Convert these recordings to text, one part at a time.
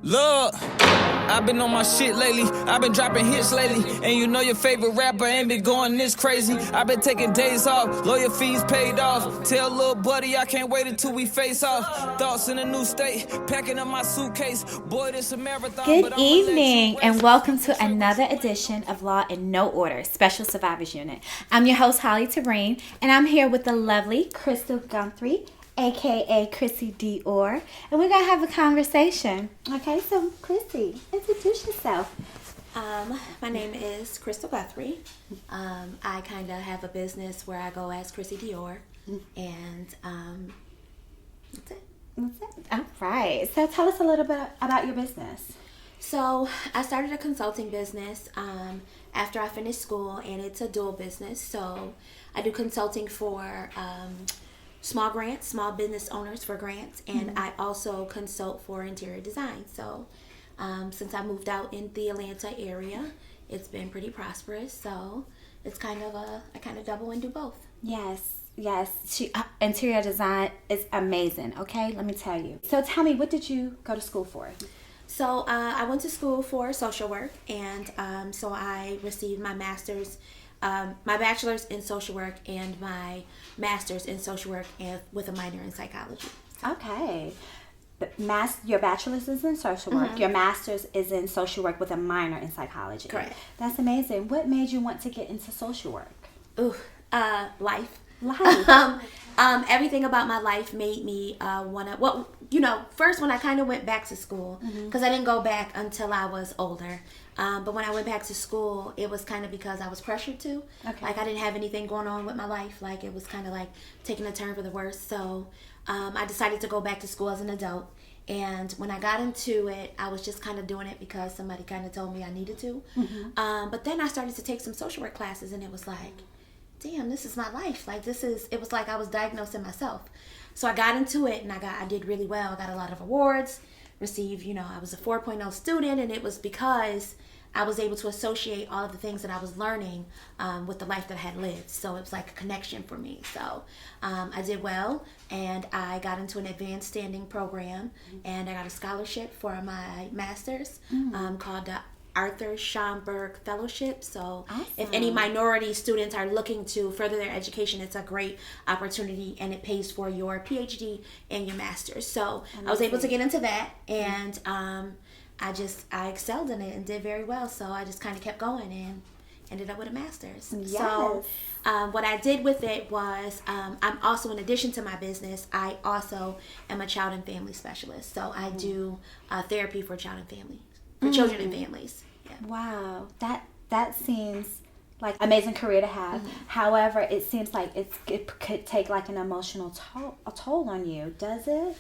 Look, I've been on my shit lately. I've been dropping hits lately. And you know your favorite rapper ain't been going this crazy. I've been taking days off, lawyer fees paid off. Tell little buddy I can't wait until we face off. Thoughts in a new state, packing up my suitcase. Boy, this a marathon. Good evening and welcome to another edition of Law in No Order, Special Survivors Unit. I'm your host, Holly Terrain, and I'm here with the lovely Crystal Gunthrie A.K.A. Chrissy Dior, and we're going to have a conversation. Okay, so Chrissy, introduce yourself. My name is Crystal Gunthrie. I kind of have a business where I go as Chrissy Dior, and that's it. That's it. All right. So tell us a little bit about your business. So I started a consulting business after I finished school, and it's a dual business. So I do consulting for small grants, small business owners for grants, and I also consult for interior design. So since I moved out in the Atlanta area, it's been pretty prosperous. So it's kind of I kind of double and do both. Yes. Interior design is amazing. Okay, let me tell you. So tell me, what did you go to school for? So I went to school for social work, and so I received my master's. My bachelor's in social work and my master's in social work and with a minor in psychology. Okay. Your bachelor's is in social work. Your master's is in social work with a minor in psychology. Correct. That's amazing. What made you want to get into social work? Life. Life. Everything about my life made me want to, first when I kind of went back to school, because I didn't go back until I was older. But when I went back to school, it was kind of because I was pressured to. Okay. Like I didn't have anything going on with my life. Like it was kind of like taking a turn for the worse. So I decided to go back to school as an adult. And when I got into it, I was just kind of doing it because somebody kind of told me I needed to. But then I started to take some social work classes, and it was like, damn, this is my life. Like it was like I was diagnosing myself. So I got into it, and I did really well. I got a lot of awards, received, I was a 4.0 student, and it was because I was able to associate all of the things that I was learning with the life that I had lived. So it was like a connection for me. So I did well, and I got into an advanced standing program, and I got a scholarship for my master's called the Arthur Schomburg Fellowship. So awesome. If any minority students are looking to further their education, it's a great opportunity, and it pays for your PhD and your master's. So amazing. I was able to get into that, and I excelled in it and did very well. So I just kind of kept going and ended up with a master's. Yes. So what I did with it was I'm also, in addition to my business, I also am a child and family specialist. So I do therapy for child and family. For children and families. Yeah. Wow, that seems like an amazing career to have. However, it seems like it could take like an emotional toll on you. Does it?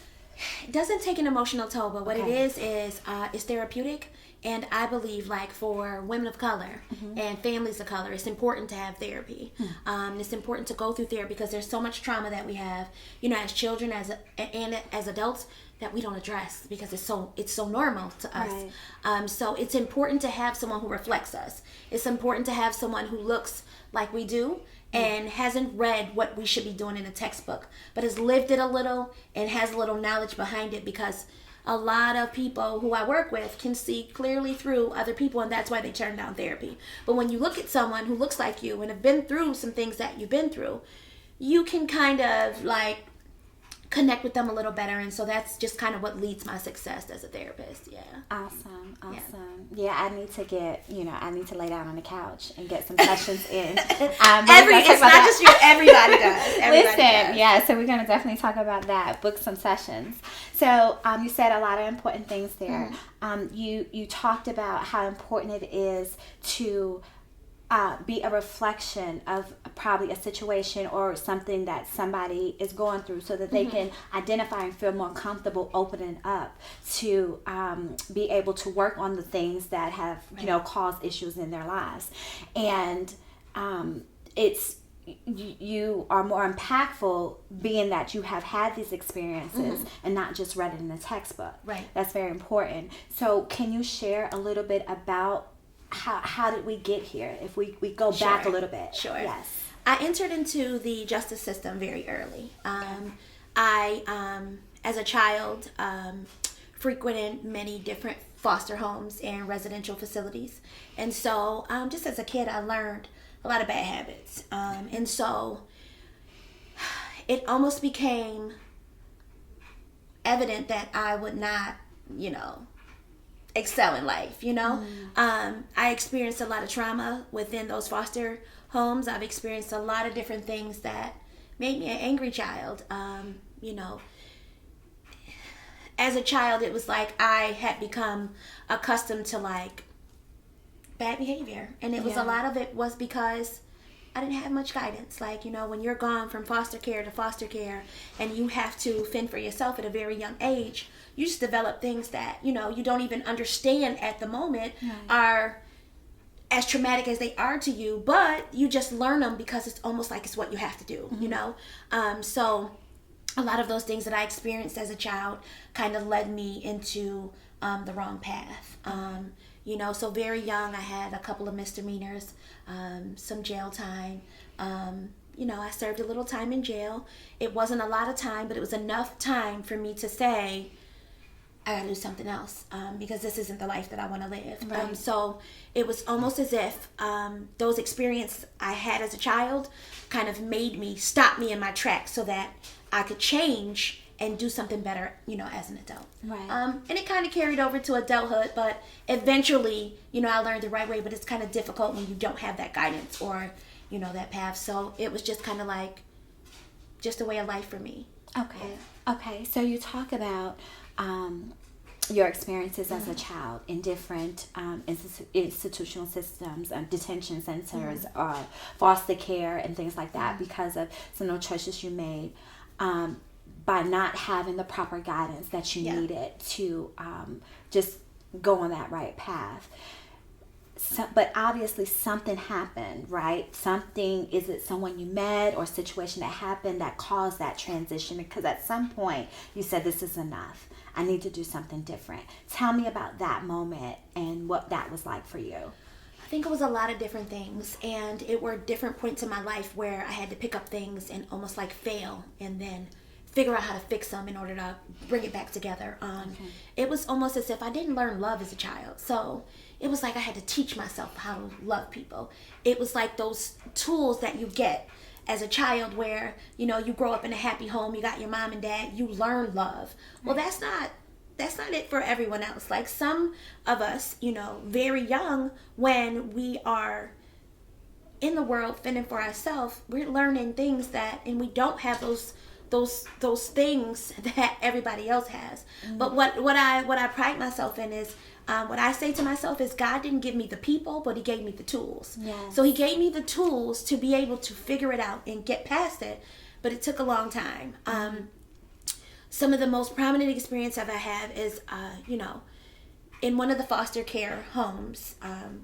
It doesn't take an emotional toll, but what Okay. it is it's therapeutic. And I believe, like, for women of color and families of color, it's important to have therapy. It's important to go through therapy because there's so much trauma that we have, as children and as adults, that we don't address because it's so normal to us. Right. So it's important to have someone who reflects us. It's important to have someone who looks like we do and hasn't read what we should be doing in a textbook, but has lived it a little and has a little knowledge behind it, because a lot of people who I work with can see clearly through other people, and that's why they turn down therapy. But when you look at someone who looks like you and have been through some things that you've been through, you can kind of like connect with them a little better, and so that's just kind of what leads my success as a therapist. Yeah. Awesome. Yeah, I need to I need to lay down on the couch and get some sessions in. It's not just you. Everybody does. Listen, yeah. So we're gonna definitely talk about that. Book some sessions. So you said a lot of important things there. You talked about how important it is to be a reflection of probably a situation or something that somebody is going through, so that they can identify and feel more comfortable opening up to be able to work on the things that have caused issues in their lives. And you are more impactful being that you have had these experiences and not just read it in a textbook. Right. That's very important. So can you share a little bit about how did we get here? If we go back a little bit. Sure. Yes. I entered into the justice system very early. I, as a child, frequented many different foster homes and residential facilities. And so, just as a kid, I learned a lot of bad habits. And so, it almost became evident that I would not, excel in life, I experienced a lot of trauma within those foster homes. I've experienced a lot of different things that made me an angry child. As a child, it was like I had become accustomed to like bad behavior, and it was a lot of it was because I didn't have much guidance. Like, when you're gone from foster care to foster care and you have to fend for yourself at a very young age, you just develop things that, you don't even understand at the moment are as traumatic as they are to you, but you just learn them because it's almost like it's what you have to do, So a lot of those things that I experienced as a child kind of led me into the wrong path. So very young, I had a couple of misdemeanors, some jail time. I served a little time in jail. It wasn't a lot of time, but it was enough time for me to say, I gotta do something else, because this isn't the life that I want to live. Right. So it was almost as if those experiences I had as a child kind of made me stop me in my tracks so that I could change and do something better, as an adult. Right. And it kind of carried over to adulthood, but eventually, I learned the right way, but it's kind of difficult when you don't have that guidance or, that path. So it was just kind of like, just a way of life for me. Okay. Okay. So you talk about your experiences as a child in different institutional systems, detention centers, foster care, and things like that, because of some of the choices you made by not having the proper guidance that you needed to just go on that right path. So, but obviously something happened, right? Is it someone you met or a situation that happened that caused that transition? Because at some point you said, this is enough. I need to do something different. Tell me about that moment and what that was like for you. I think it was a lot of different things, and it were different points in my life where I had to pick up things and almost like fail and then figure out how to fix them in order to bring it back together. It was almost as if I didn't learn love as a child. So it was like I had to teach myself how to love people. It was like those tools that you get as a child where, you grow up in a happy home, you got your mom and dad, you learn love. Well, that's not it for everyone else. Like some of us, very young, when we are in the world fending for ourselves, we're learning things and we don't have those things that everybody else has. But what I pride myself in is, what I say to myself is, God didn't give me the people, but he gave me the tools. Yes. So he gave me the tools to be able to figure it out and get past it, but it took a long time. Some of the most prominent experience I've had is, in one of the foster care homes,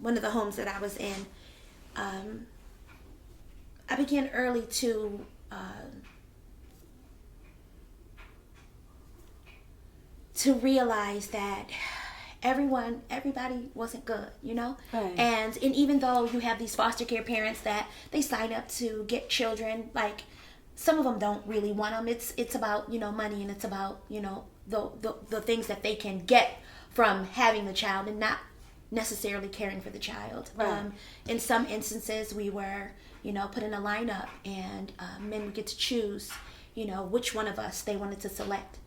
one of the homes that I was in, I began early to realize that everybody wasn't good, Right. And even though you have these foster care parents that they sign up to get children, like some of them don't really want them. It's about money, and it's about the things that they can get from having the child and not necessarily caring for the child. Right. In some instances, we were put in a lineup, and men would get to choose which one of us they wanted to select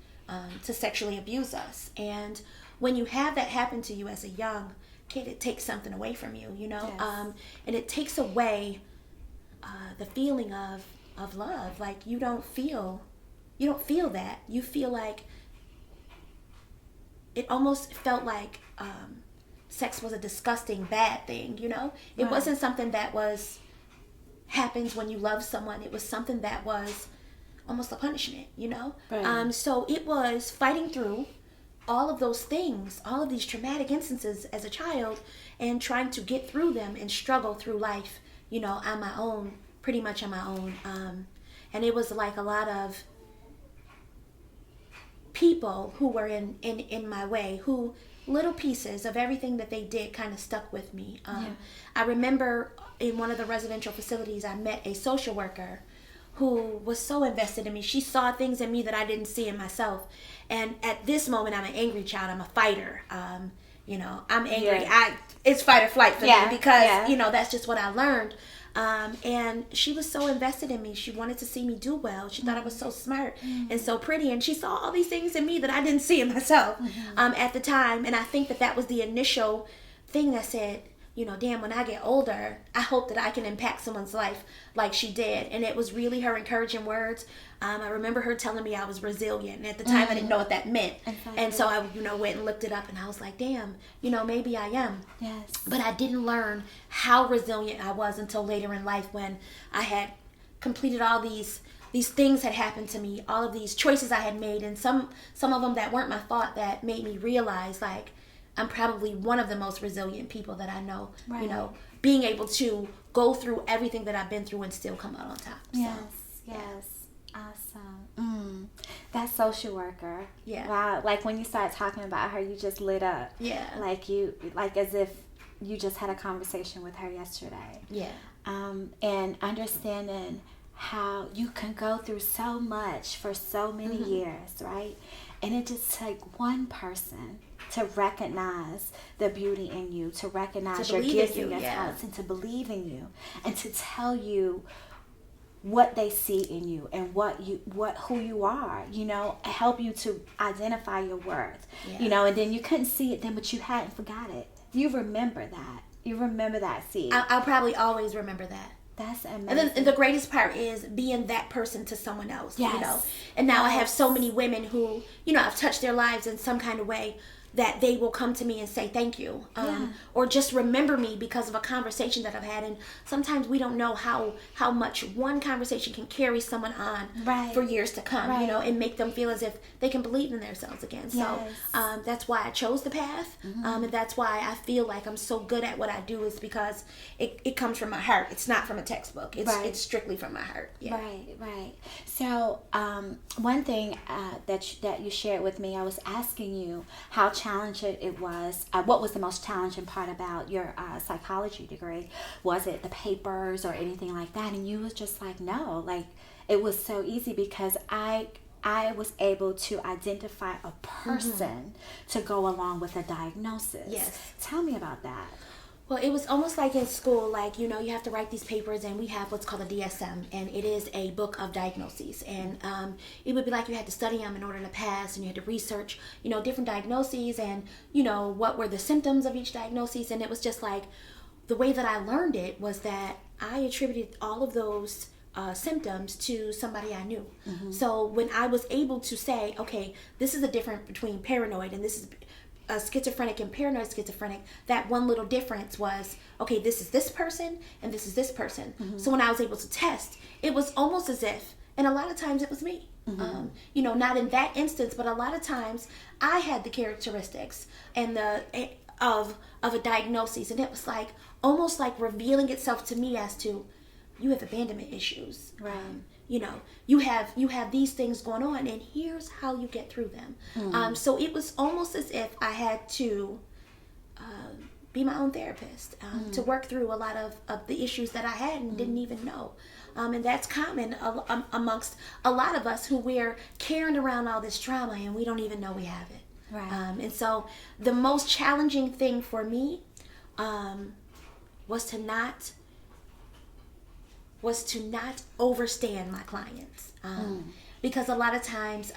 to sexually abuse us. And when you have that happen to you as a young kid, it takes something away from you, Yes. And it takes away the feeling of love. Like you don't feel that. You feel like it almost felt like sex was a disgusting bad thing. It Right. wasn't something that happens when you love someone. It was something that was almost a punishment. Right. So it was fighting through all of those things, all of these traumatic instances as a child, and trying to get through them and struggle through life, on my own, pretty much on my own. And it was like a lot of people who were in my way, who little pieces of everything that they did kind of stuck with me. I remember in one of the residential facilities, I met a social worker who was so invested in me. She saw things in me that I didn't see in myself. And at this moment, I'm an angry child. I'm a fighter. I'm angry. It's fight or flight for me because, that's just what I learned. And she was so invested in me. She wanted to see me do well. She thought I was so smart and so pretty. And she saw all these things in me that I didn't see in myself at the time. And I think that was the initial thing that said, damn, when I get older, I hope that I can impact someone's life like she did. And it was really her encouraging words. I remember her telling me I was resilient. And at the time, I didn't know what that meant. Exactly. And so I, went and looked it up, and I was like, damn, maybe I am. Yes. But I didn't learn how resilient I was until later in life when I had completed all these things had happened to me, all of these choices I had made, and some of them that weren't my fault that made me realize, like, I'm probably one of the most resilient people that I know. Right. Being able to go through everything that I've been through and still come out on top. Yes, so, yes. Awesome. That social worker. Yeah. Wow. Like when you started talking about her, you just lit up. Yeah. Like as if you just had a conversation with her yesterday. Yeah. And understanding how you can go through so much for so many years, right? And it just takes one person to recognize the beauty in you, to recognize your gifts and your talents, and to believe in you, and to tell you what they see in you and who you are, help you to identify your worth, and then you couldn't see it then, but you hadn't forgot it. You remember that. You remember that seed. I'll probably always remember that. That's amazing. And then the greatest part is being that person to someone else, And now I have so many women who, I've touched their lives in some kind of way that they will come to me and say thank you, or just remember me because of a conversation that I've had. And sometimes we don't know how much one conversation can carry someone on for years to come, and make them feel as if they can believe in themselves again. So that's why I chose the path, and that's why I feel like I'm so good at what I do, is because it comes from my heart. It's not from a textbook. It's strictly from my heart. Yeah. Right. So one thing that you shared with me, I was asking you how challenging it was. What was the most challenging part about your psychology degree? Was it the papers or anything like that? And you was just like, no, like it was so easy because I was able to identify a person to go along with a diagnosis. Yes. Tell me about that. Well, it was almost like in school, like, you have to write these papers, and we have what's called a DSM, and it is a book of diagnoses. And it would be like you had to study them in order to pass, and you had to research, different diagnoses and, what were the symptoms of each diagnosis. And it was just like, the way that I learned it was that I attributed all of those symptoms to somebody I knew. So when I was able to say, okay, this is the difference between paranoid and this is schizophrenic and paranoid schizophrenic, that one little difference was, okay, this is this person and this is this person. So when I was able to test, it was almost as if, and a lot of times it was me, not in that instance, but a lot of times I had the characteristics and of a diagnosis, and it was like almost like revealing itself to me as to, you have abandonment issues, right? You have these things going on, and here's how you get through them. So it was almost as if I had to be my own therapist, to work through a lot of the issues that I had and didn't even know. And that's common amongst a lot of us, who we're carrying around all this trauma and we don't even know we have it. Right. And so the most challenging thing for me was to not overstand my clients, because a lot of times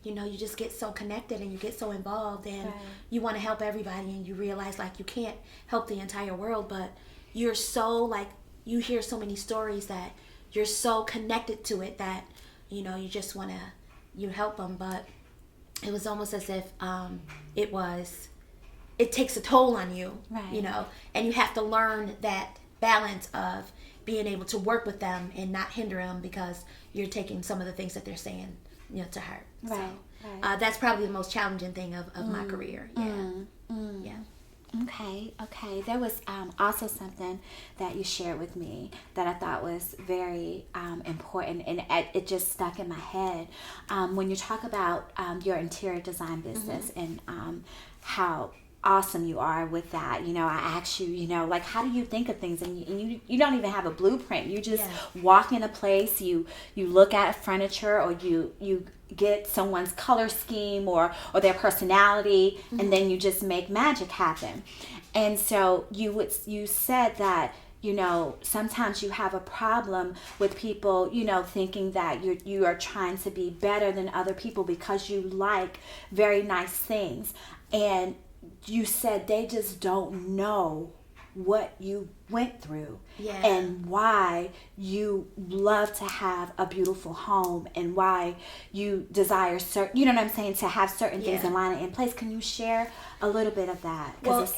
you just get so connected and you get so involved, and you want to help everybody, and you realize like you can't help the entire world, but you're so like, you hear so many stories that you're so connected to it that you just want to help them. But it was almost as if it takes a toll on you, and you have to learn that balance of being able to work with them and not hinder them because you're taking some of the things that they're saying, to heart. Right. So, that's probably the most challenging thing of my career. Yeah. Yeah. Okay. There was also something that you shared with me that I thought was very important, and it just stuck in my head. When you talk about your interior design business and how awesome you are with that. I asked you, like, how do you think of things? And you don't even have a blueprint. You just walk in a place, you look at furniture, or you get someone's color scheme or their personality, and then you just make magic happen. And so you said that, sometimes you have a problem with people, thinking that you are trying to be better than other people because you like very nice things. And you said they just don't know what you went through and why you love to have a beautiful home and why you desire certain, to have certain things in line in place. Can you share a little bit of that? Well,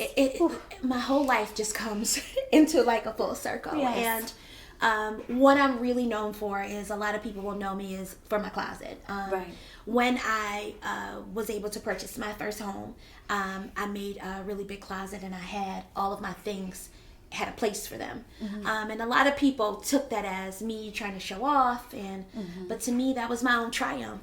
my whole life just comes into like a full circle. Yes. And what I'm really known for is, a lot of people will know me is for my closet. Right. When I was able to purchase my first home, I made a really big closet, and I had all of my things, had a place for them. And a lot of people took that as me trying to show off, but to me that was my own triumph.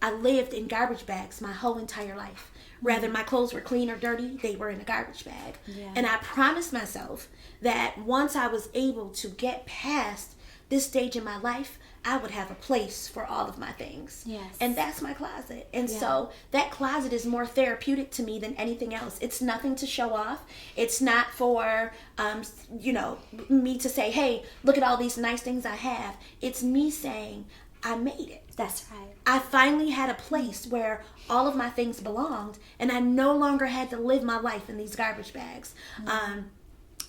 I lived in garbage bags my whole entire life. Whether my clothes were clean or dirty, they were in a garbage bag. And I promised myself that once I was able to get past this stage in my life, I would have a place for all of my things. Yes. And that's my closet. And so that closet is more therapeutic to me than anything else. It's nothing to show off. It's not for, me to say, hey, look at all these nice things I have. It's me saying, I made it. That's right. I finally had a place where all of my things belonged, and I no longer had to live my life in these garbage bags.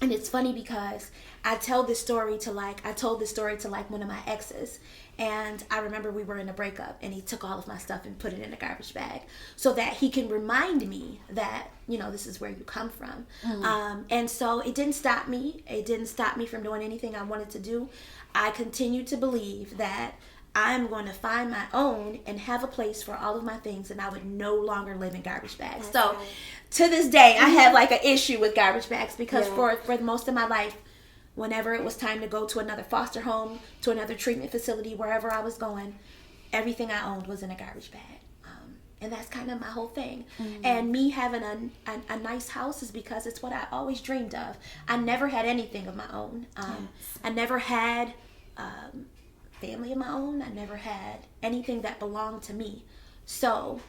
And it's funny because I told this story to like one of my exes, and I remember we were in a breakup, and he took all of my stuff and put it in a garbage bag so that he can remind me that, this is where you come from. And so it didn't stop me. It didn't stop me from doing anything I wanted to do. I continued to believe that I'm going to find my own and have a place for all of my things, and I would no longer live in garbage bags. That's so right. To this day, I have like an issue with garbage bags because for most of my life, whenever it was time to go to another foster home, to another treatment facility, wherever I was going, everything I owned was in a garbage bag. And that's kind of my whole thing. And me having a nice house is because it's what I always dreamed of. I never had anything of my own. I never had family of my own. I never had anything that belonged to me. So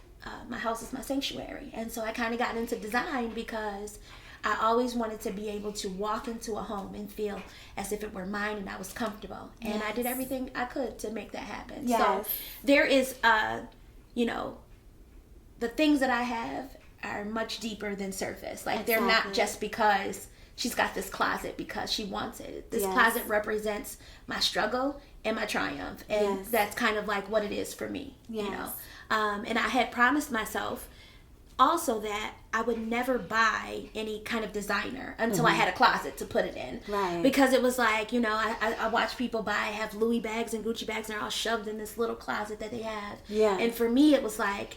my house is my sanctuary. And so I kind of got into design because I always wanted to be able to walk into a home and feel as if it were mine and I was comfortable. And I did everything I could to make that happen. So there is, the things that I have are much deeper than surface. Like they're not just because she's got this closet because she wants it. This closet represents my struggle and my triumph. And that's kind of like what it is for me, And I had promised myself also that I would never buy any kind of designer until I had a closet to put it in. Right. Because it was like, I watch people have Louis bags and Gucci bags and they're all shoved in this little closet that they have. Yeah. And for me, it was like,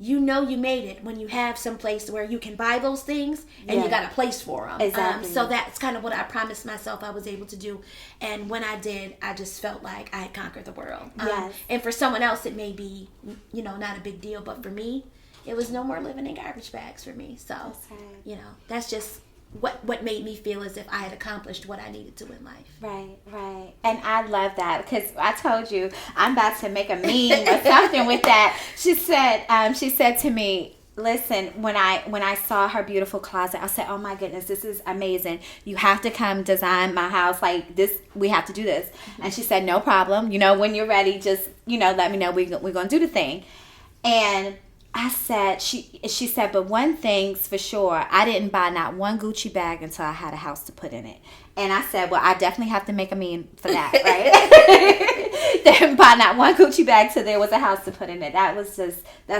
you made it when you have some place where you can buy those things and you got a place for them. Exactly. So that's kind of what I promised myself I was able to do. And when I did, I just felt like I had conquered the world. And for someone else, it may be, not a big deal. But for me, it was no more living in garbage bags for me. So, that's just what made me feel as if I had accomplished what I needed to in life. Right. And I love that because I told you I'm about to make a meme or something with that. She said to me, listen, when I saw her beautiful closet, I said, oh my goodness, this is amazing. You have to come design my house like this. We have to do this. And she said, no problem. When you're ready, just, let me know. We're going to do the thing. And I said, she said, but one thing's for sure, I didn't buy not one Gucci bag until I had a house to put in it. And I said, well, I definitely have to make a meme for that, right? Didn't buy not one Gucci bag till there was a house to put in it. That's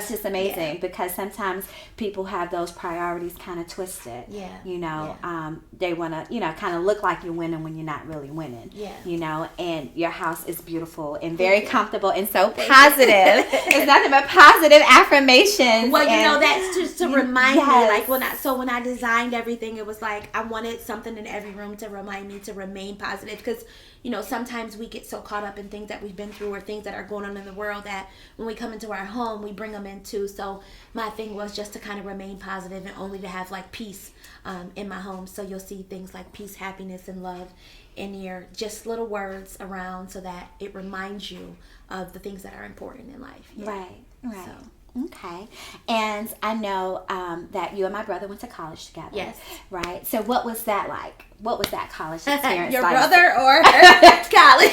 just amazing because sometimes people have those priorities kind of twisted. They want to, kind of look like you're winning when you're not really winning. And your house is beautiful and very comfortable and so positive. It's nothing but positive affirmation affirmations. Well, you know, that's just to remind me, yes. like when I designed everything, it was like I wanted something in every room to remind me to remain positive, because you know, sometimes we get so caught up in things that we've been through or things that are going on in the world that when we come into our home, we bring them in too. So my thing was just to kind of remain positive and only to have like peace in my home. So you'll see things like peace, happiness, and love in your just little words around, so that it reminds you of the things that are important in life. Yeah. Right. So. Okay. And I know that you and my brother went to college together. Yes. Right. So what was that like? What was that college experience Your like? brother or college?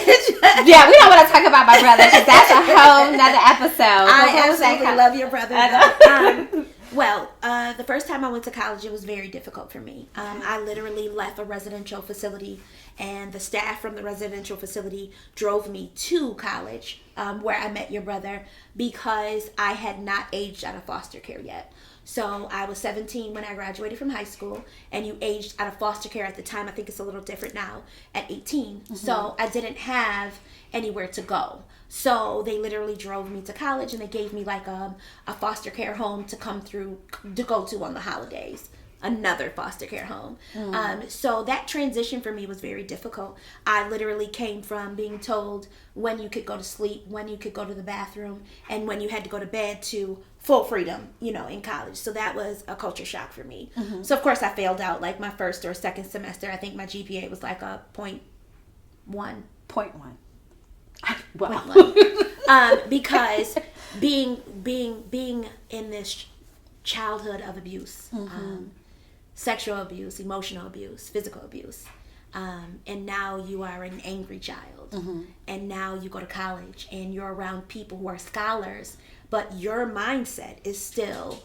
Yeah, we don't want to talk about my brother because that's a whole nother episode. I absolutely love your brother. Well, the first time I went to college, it was very difficult for me. I literally left a residential facility, and the staff from the residential facility drove me to college, where I met your brother, because I had not aged out of foster care yet. So I was 17 when I graduated from high school, and you aged out of foster care at the time. I think it's a little different now at 18. Mm-hmm. So I didn't have anywhere to go. So they literally drove me to college, and they gave me like a foster care home to go to on the holidays. Another foster care home. So that transition for me was very difficult. I literally came from being told when you could go to sleep, when you could go to the bathroom, and when you had to go to bed, to full freedom, you know, in college. So that was a culture shock for me. Mm-hmm. So of course I failed out like my first or second semester. I think my GPA was like a 0.1. 0.1. Wow. 0.1. Because being in this childhood of abuse, sexual abuse, emotional abuse, physical abuse, and now you are an angry child, and now you go to college and you're around people who are scholars, but your mindset is still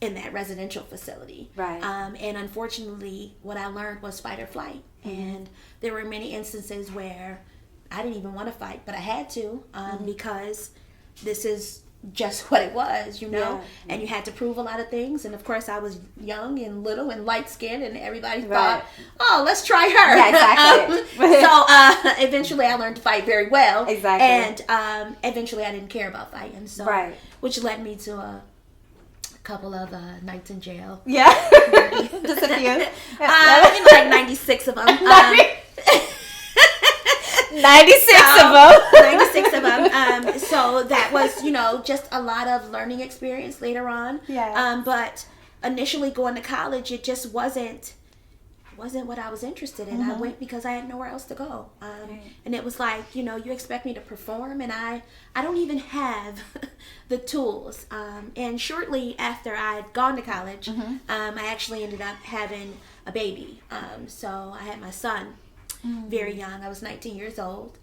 in that residential facility. Right. And unfortunately, what I learned was fight or flight. And there were many instances where I didn't even want to fight, but I had to, because this is just what it was, you know. And you had to prove a lot of things, and of course I was young and little and light skinned, and everybody thought, oh, let's try her. Yeah, exactly. So eventually I learned to fight very well. Exactly. And eventually I didn't care about fighting, so which led me to a couple of nights in jail. Yeah. Just a few. Like 96 of them. 96 of them. 96 of them. So that was, you know, just a lot of learning experience later on. Yeah. But initially going to college, it just wasn't what I was interested in. I went because I had nowhere else to go. And it was like, you know, you expect me to perform, and I don't even have the tools. And shortly after I'd gone to college, I actually ended up having a baby. So I had my son. Very young. I was 19 years old.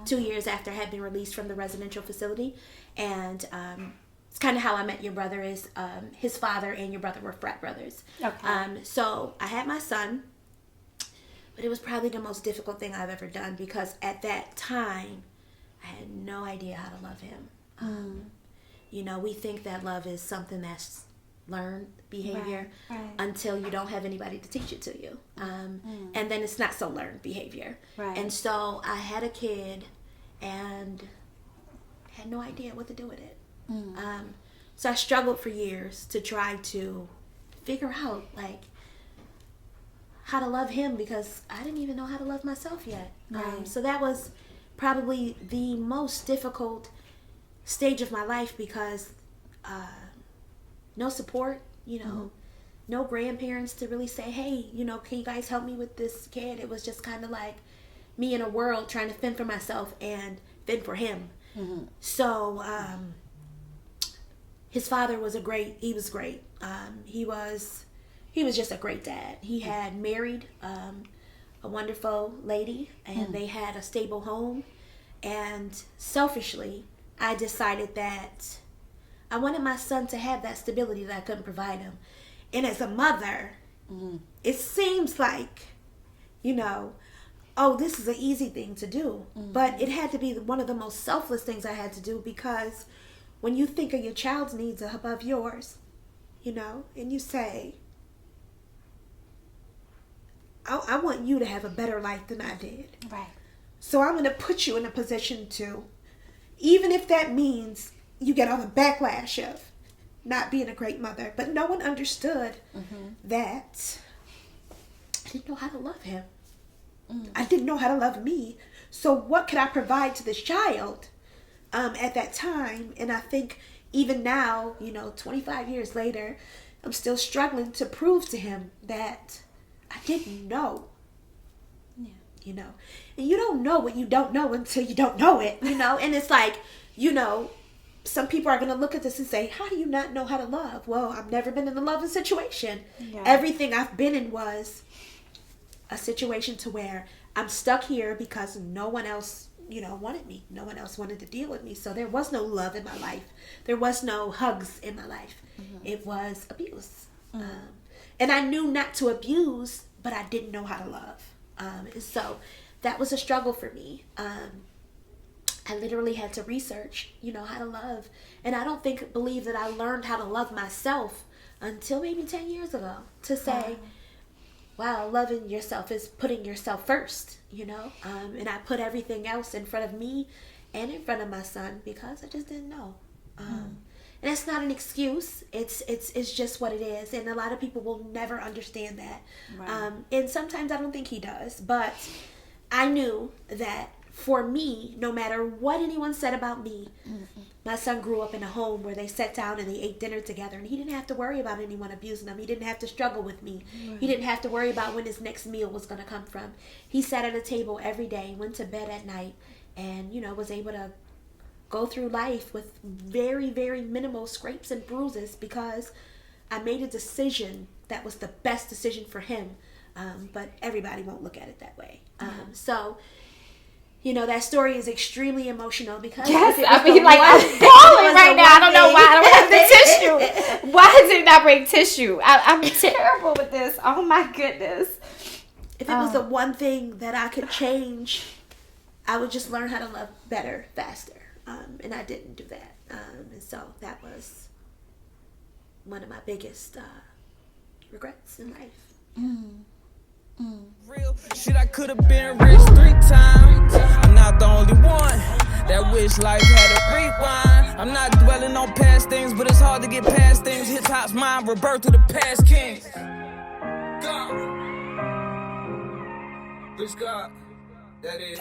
2 years after I had been released from the residential facility. And it's kind of how I met your brother. Is his father and your brother were frat brothers. Okay. So I had my son, but it was probably the most difficult thing I've ever done, because at that time I had no idea how to love him. You know, we think that love is something that's learned behavior until you don't have anybody to teach it to you, and then it's not so learned behavior. And so I had a kid and had no idea what to do with it. So I struggled for years to try to figure out like how to love him, because I didn't even know how to love myself yet. So that was probably the most difficult stage of my life, because no support, you know, no grandparents to really say, hey, you know, can you guys help me with this kid? It was just kind of like me in a world trying to fend for myself and fend for him. So his father was great. He was great. He was just a great dad. He had married a wonderful lady, and they had a stable home. And selfishly, I decided that I wanted my son to have that stability that I couldn't provide him. And as a mother, it seems like, you know, oh, this is an easy thing to do. But it had to be one of the most selfless things I had to do, because when you think of your child's needs above yours, you know, and you say, I want you to have a better life than I did. So I'm going to put you in a position to, even if that means you get all the backlash of not being a great mother, but no one understood that I didn't know how to love him. I didn't know how to love me. So what could I provide to this child at that time? And I think even now, 25 years later, I'm still struggling to prove to him that I didn't know. Yeah. And you don't know what you don't know until you don't know it, and it's like, some people are going to look at this and say, how do you not know how to love? Well, I've never been in a loving situation. Yeah. Everything I've been in was a situation to where I'm stuck here because no one else, wanted me. No one else wanted to deal with me. So there was no love in my life. There was no hugs in my life. It was abuse. And I knew not to abuse, but I didn't know how to love. And so that was a struggle for me. I literally had to research, how to love. And I don't believe that I learned how to love myself until maybe 10 years ago. To say, wow, loving yourself is putting yourself first, and I put everything else in front of me and in front of my son because I just didn't know. And it's not an excuse. It's just what it is. And a lot of people will never understand that. Right. And sometimes I don't think he does. But I knew that for me, no matter what anyone said about me, my son grew up in a home where they sat down and they ate dinner together, and he didn't have to worry about anyone abusing him. He didn't have to struggle with me. Right. He didn't have to worry about when his next meal was going to come from. He sat at a table every day, went to bed at night, and, was able to go through life with very, very minimal scrapes and bruises because I made a decision that was the best decision for him. But everybody won't look at it that way. So that story is extremely emotional because I'm falling right now. I don't know why I don't have the tissue. Why did it not bring tissue? I'm terrible with this. Oh my goodness. If it was the one thing that I could change, I would just learn how to love better, faster. And I didn't do that. And so that was one of my biggest regrets in life. Real shit, I could have been rich 3 times. I'm not the only one that wish life had a rewind. I'm not dwelling on past things, but it's hard to get past things. Hip hop's mind, rebirth of the past kings. God. Please God, that is.